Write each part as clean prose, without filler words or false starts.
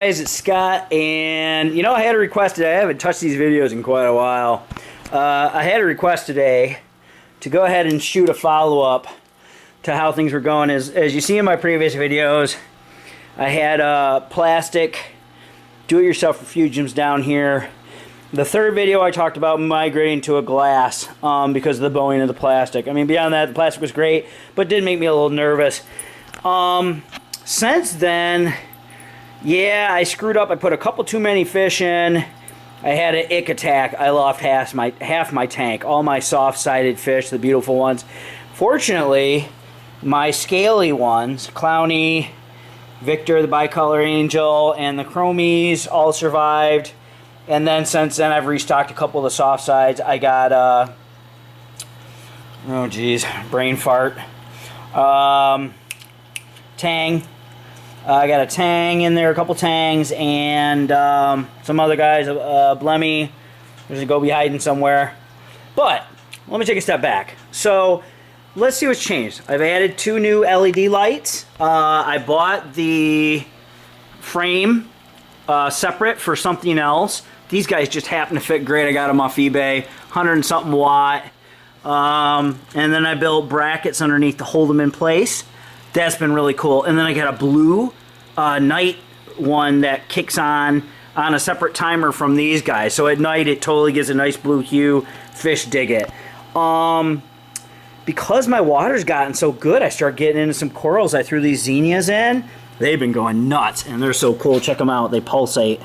Guys, it's Scott, and you know, I had a request today. I haven't touched these videos in quite a while. I had a request today to go ahead and shoot a follow-up to how things were going. As you see in my previous videos, I had plastic do-it-yourself refugiums down here. The third video I talked about migrating to a glass because of the bowing of the plastic. I mean, beyond that, the plastic was great, but did make me a little nervous. Since then, yeah, I screwed up. I put a couple too many fish in. I had an ick attack. I lost half my tank. All my soft-sided fish, the beautiful ones. Fortunately, my scaly ones, Clowny, Victor, the bicolor angel, and the chromies all survived. And then since then, I've restocked a couple of the soft sides. I got, oh geez, brain fart. Tang. I got a tang in there, a couple tangs, and some other guys, Blemmy. There's a goby hiding somewhere. But let me take a step back. So let's see what's changed. I've added 2 new LED lights. I bought the frame separate for something else. These guys just happen to fit great. I got them off eBay, 100 and something watt. And then I built brackets underneath to hold them in place. That's been really cool. And then I got a blue night one that kicks on a separate timer from these guys. So at night it totally gives a nice blue hue. Fish dig it. Because my water's gotten so good, I start getting into some corals. I threw these zinnias in. They've been going nuts, and they're so cool. Check them out. They pulsate.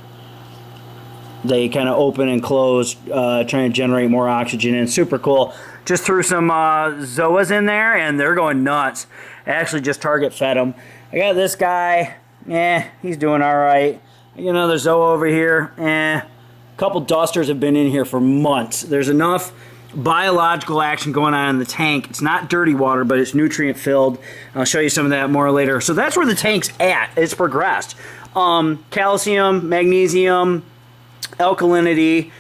They kind of open and close, trying to generate more oxygen, and super cool. Just threw some zoas in there, and they're going nuts. I actually just target fed them. I got this guy. He's doing all right. Another zoa over here. A couple dusters have been in here for months. There's enough biological action going on in the tank. It's not dirty water, but it's nutrient filled. I'll show you some of that more later. So that's where the tank's at. It's progressed. Calcium, magnesium, alkalinity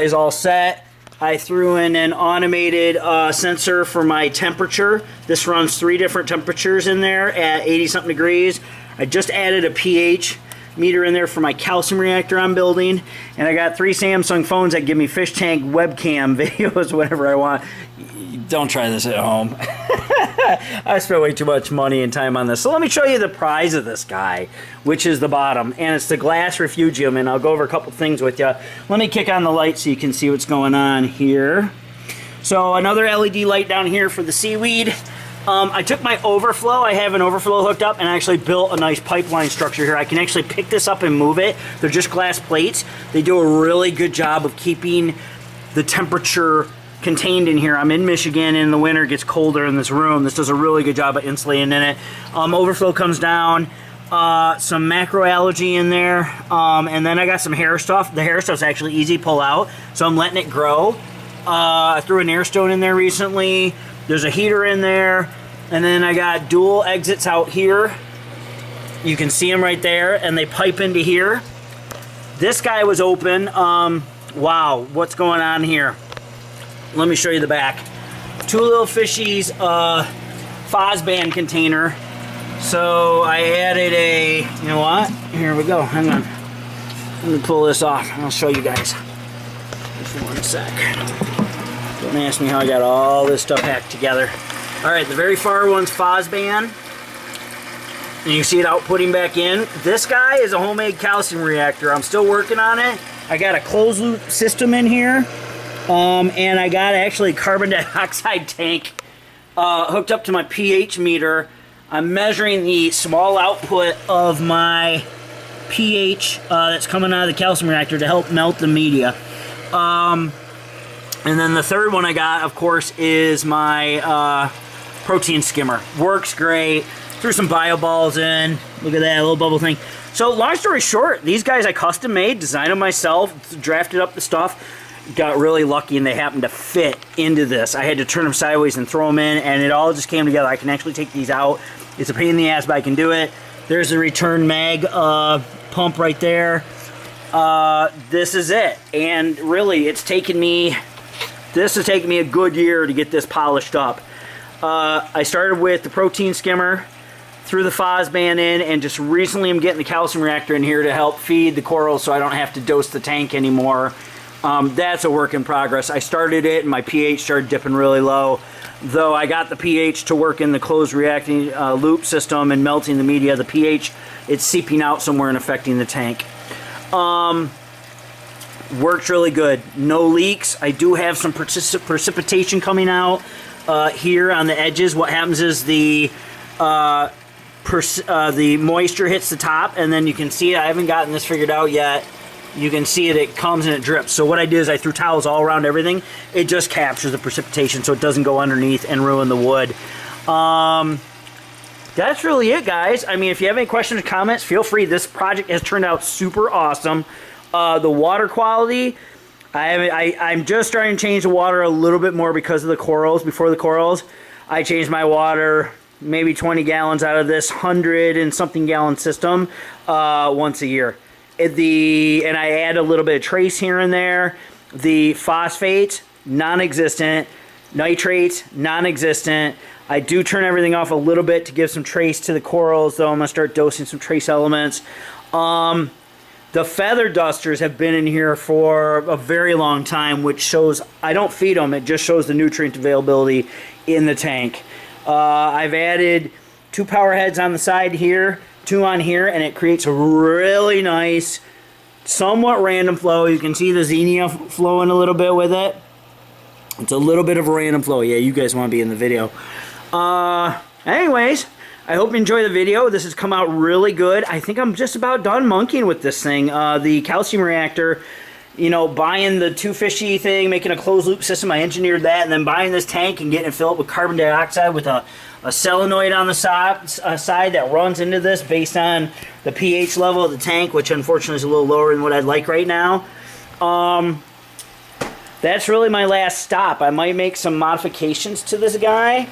is all set. I threw in an automated sensor for my temperature. This runs 3 different temperatures in there at 80-something degrees. I just added a pH meter in there for my calcium reactor I'm building. And I got 3 Samsung phones that give me fish tank webcam videos whenever I want. Don't try this at home. I spent way too much money and time on this. So let me show you the prize of this guy, which is the bottom. And it's the glass refugium, and I'll go over a couple things with you. Let me kick on the light so you can see what's going on here. So another LED light down here for the seaweed. I took my overflow. I have an overflow hooked up and actually built a nice pipeline structure here. I can actually pick this up and move it. They're just glass plates. They do a really good job of keeping the temperature contained in here. I'm in Michigan. In the winter it gets colder in this room. This does a really good job of insulating in it. Overflow comes down. Some macroalgae in there. And then I got some hair stuff. The hair stuff's actually easy to pull out, so I'm letting it grow. I threw an air stone in there recently. There's a heater in there. And then I got dual exits out here. You can see them right there, and they pipe into here. This guy was open. Wow, what's going on here? Let me show you the back. 2 little fishies phosban container. So I added a, you know what? Here we go, hang on. Let me pull this off and I'll show you guys. Just for 1 sec. Don't ask me how I got all this stuff hacked together. Alright, the very far one's phosban. And you see it outputting back in. This guy is a homemade calcium reactor. I'm still working on it. I got a closed loop system in here. And I got actually a carbon dioxide tank hooked up to my pH meter. I'm measuring the small output of my pH that's coming out of the calcium reactor to help melt the media. And then the third one I got, of course, is my protein skimmer. Works great. Threw some bio balls in. Look at that, a little bubble thing. So long story short, these guys I custom made, designed them myself, drafted up the stuff. Got really lucky and they happened to fit into this. I had to turn them sideways and throw them in, and it all just came together. I can actually take these out. It's a pain in the ass, but I can do it. There's the return mag pump right there. This is it. And really, this has taken me a good year to get this polished up. I started with the protein skimmer, threw the phosban in, and just recently I'm getting the calcium reactor in here to help feed the corals so I don't have to dose the tank anymore. That's a work in progress. I started it and my pH started dipping really low. Though I got the pH to work in the closed reacting loop system and melting the media, the pH, it's seeping out somewhere and affecting the tank. Works really good. No leaks. I do have some precipitation coming out here on the edges. What happens is the moisture hits the top, and then you can see it. I haven't gotten this figured out yet. You can see it, it comes and it drips. So what I did is I threw towels all around everything. It just captures the precipitation so it doesn't go underneath and ruin the wood. That's really it, guys. I mean, if you have any questions or comments, feel free. This project has turned out super awesome. The water quality, I'm just starting to change the water a little bit more because of the corals. Before the corals, I changed my water, maybe 20 gallons out of this 100 and something gallon system once a year. And I add a little bit of trace here and there. The phosphate, non-existent. Nitrates, non-existent. I do turn everything off a little bit to give some trace to the corals, though I'm going to start dosing some trace elements. The feather dusters have been in here for a very long time, which shows I don't feed them. It just shows the nutrient availability in the tank. I've added 2 power heads on the side here, 2 on here, and it creates a really nice, somewhat random flow. You can see the xenia flowing a little bit with it. It's a little bit of a random flow. Yeah, you guys want to be in the video. Anyways, I hope you enjoy the video. This has come out really good. I think I'm just about done monkeying with this thing. The calcium reactor, you know, buying the 2 fishy thing, making a closed loop system, I engineered that, and then buying this tank and getting it filled with carbon dioxide with a solenoid on the side that runs into this based on the pH level of the tank, which unfortunately is a little lower than what I'd like right now. That's really my last stop. I might make some modifications to this guy,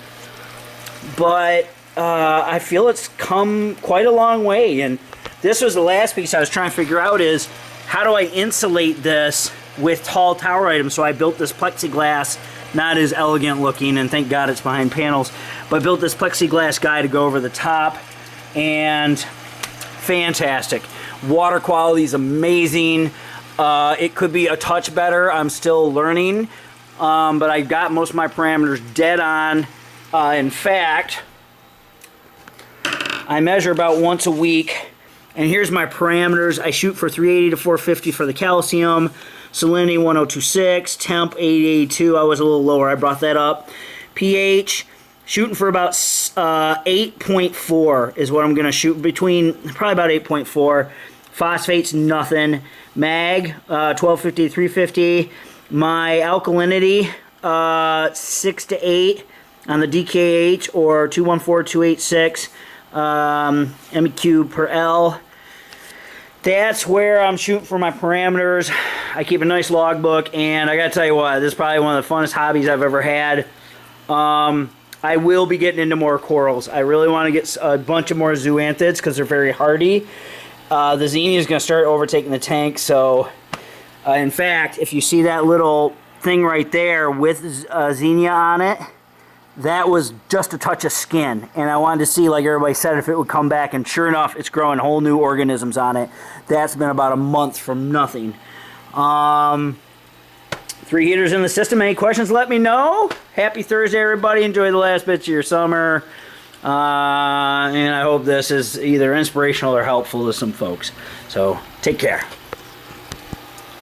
but I feel it's come quite a long way. And this was the last piece I was trying to figure out is how do I insulate this with tall tower items. So I built this plexiglass, not as elegant looking, and thank God it's behind panels, but I built this plexiglass guy to go over the top, and fantastic. Water quality is amazing. It could be a touch better. I'm still learning, but I got most of my parameters dead on. In fact, I measure about once a week, and here's my parameters. I shoot for 380 to 450 for the calcium, salinity 1026, temp 882. I was a little lower. I brought that up. pH, shooting for about 8.4 is what I'm going to shoot, between probably about 8.4. Phosphates, nothing. Mag, 1250 to 350. My alkalinity, 6 to 8 on the DKH, or 214, 286 MEQ per L. That's where I'm shooting for my parameters. I keep a nice logbook, and I gotta tell you what, this is probably one of the funnest hobbies I've ever had. I will be getting into more corals. I really want to get a bunch of more zoanthids because they're very hardy. The xenia is going to start overtaking the tank, so in fact, if you see that little thing right there with xenia on it, that was just a touch of skin, and I wanted to see, like everybody said, if it would come back, and sure enough, it's growing whole new organisms on it. That's been about a month from nothing. 3 heaters in the system. Any questions, let me know. Happy Thursday, everybody. Enjoy the last bits of your summer. And I hope this is either inspirational or helpful to some folks. So, take care.